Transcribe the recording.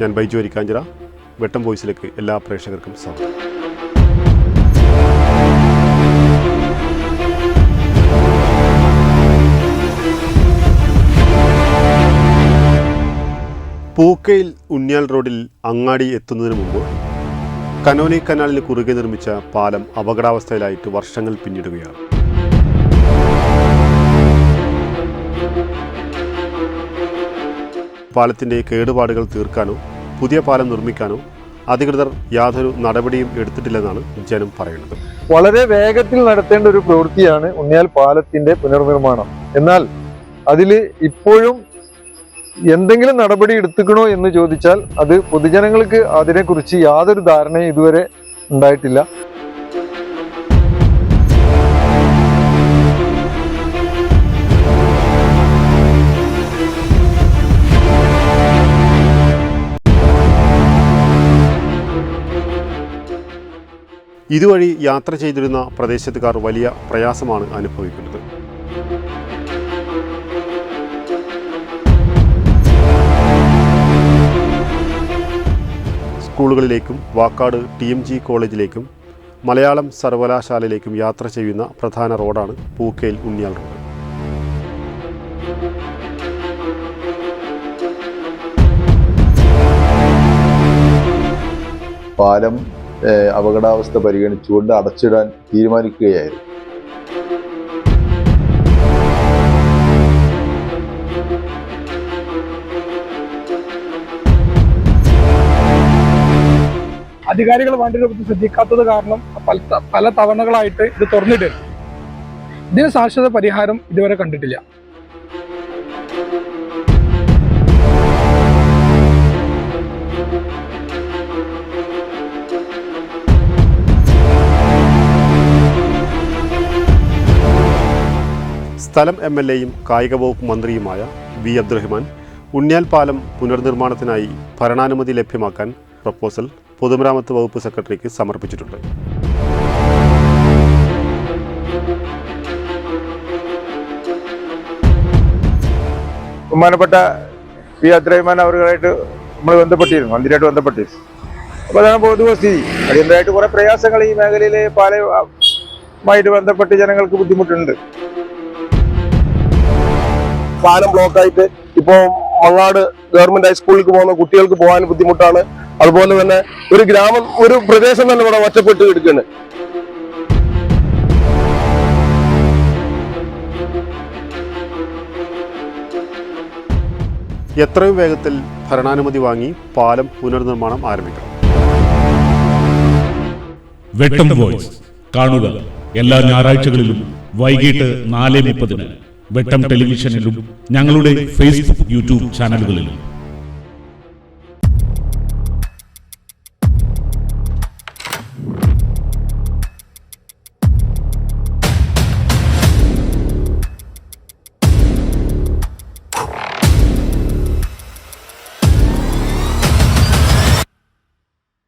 ഞാൻ ബൈജു അരിക്കാഞ്ചിറ. വെട്ടം വോയിസിലേക്ക് എല്ലാ പ്രേക്ഷകർക്കും സ്വാഗതം. പൂക്കയിൽ ഉണ്ണിയാൽ റോഡിൽ അങ്ങാടി എത്തുന്നതിന് മുമ്പ് കനോലി കനാലിന് കുറുകെ നിർമ്മിച്ച പാലം അപകടാവസ്ഥയിലായിട്ട് വർഷങ്ങൾ പിന്നിടുകയാണ്. പാലത്തിൻ്റെ കേടുപാടുകൾ തീർക്കാനോ പുതിയ പാലം നിർമ്മിക്കാനോ അധികൃതർ യാതൊരു നടപടിയും എടുത്തിട്ടില്ലെന്നാണ് ജനം പറയുന്നത്. വളരെ വേഗത്തിൽ നടത്തേണ്ട ഒരു പ്രവൃത്തിയാണ് ഉണ്ണിയാൽ പാലത്തിന്റെ പുനർനിർമ്മാണം. എന്നാൽ അതിൽ ഇപ്പോഴും എന്തെങ്കിലും നടപടി എടുത്തുക്കണോ എന്ന് ചോദിച്ചാൽ അത് പൊതുജനങ്ങൾക്ക് അതിനെക്കുറിച്ച് യാതൊരു ധാരണയും ഇതുവരെ ഉണ്ടായിട്ടില്ല. ഇതുവഴി യാത്ര ചെയ്തിരുന്ന പ്രദേശത്തുകാർ വലിയ പ്രയാസമാണ് അനുഭവിക്കുന്നത്. സ്കൂളുകളിലേക്കും വാക്കാട് TMG കോളേജിലേക്കും മലയാളം സർവകലാശാലയിലേക്കും യാത്ര ചെയ്യുന്ന പ്രധാന റോഡാണ് പൂക്കയിൽ ഉണ്ണിയാൽ റോഡ്. പാലം അപകടാവസ്ഥ പരിഗണിച്ചുകൊണ്ട് അടച്ചിടാൻ തീരുമാനിക്കുകയായിരുന്നു. അധികാരികൾ വേണ്ട രൂപത്തിൽ ശ്രദ്ധിക്കാത്തത് കാരണം പല തവണകളായിട്ട് ഇത് തുറന്നിട്ടില്ല. ഇതിന് ശാശ്വത പരിഹാരം ഇതുവരെ കണ്ടിട്ടില്ല. സ്ഥലം MLA-യും കായിക വകുപ്പ് മന്ത്രിയുമായ V. അബ്ദുറഹ്മാൻ ഉണ്ണിയാൽ പാലം പുനർനിർമ്മാണത്തിനായി ഭരണാനുമതി ലഭ്യമാക്കാൻ പ്രപ്പോസൽ പൊതുമരാമത്ത് വകുപ്പ് സെക്രട്ടറിക്ക് സമർപ്പിച്ചിട്ടുണ്ട്. ബഹുമാനപ്പെട്ട V. അബ്ദുറഹ്മാൻ അവരുമായിട്ട് നമ്മൾ ബന്ധപ്പെട്ടിരുന്നു, മന്ത്രിയായിട്ട് ബന്ധപ്പെട്ടിരുന്നു. അപ്പോൾ അതാണ് പൊതുവെ സ്ഥിതി. അതിൻ്റെതായിട്ട് കുറേ പ്രയാസങ്ങൾ ഈ മേഖലയിലെ പാലമായിട്ട് ബന്ധപ്പെട്ട് ജനങ്ങൾക്ക് ബുദ്ധിമുട്ടുണ്ട്. പാലം ബ്ലോക്കായിട്ട് ഇപ്പോൾ മങ്ങാട് ഗവൺമെന്റ് ഹൈസ്കൂളിലേക്ക് പോകുന്ന കുട്ടികൾക്ക് പോകാൻ ബുദ്ധിമുട്ടാണ്. അതുപോലെ തന്നെ ഒരു പ്രദേശം തന്നെ ഇവിടെ ഒറ്റപ്പെട്ട് കിടക്കുകയാണ്. എത്രയും വേഗത്തിൽ ഭരണാനുമതി വാങ്ങി പാലം പുനർനിർമ്മാണം ആരംഭിക്കണം. വെട്ടം വോയിസ് കാണുക എല്ലാ ഞായറാഴ്ചകളിലും വൈകിട്ട് 4:30 വെട്ടം ടെലിവിഷനിലും ഞങ്ങളുടെ Facebook, YouTube ചാനലുകളിലും.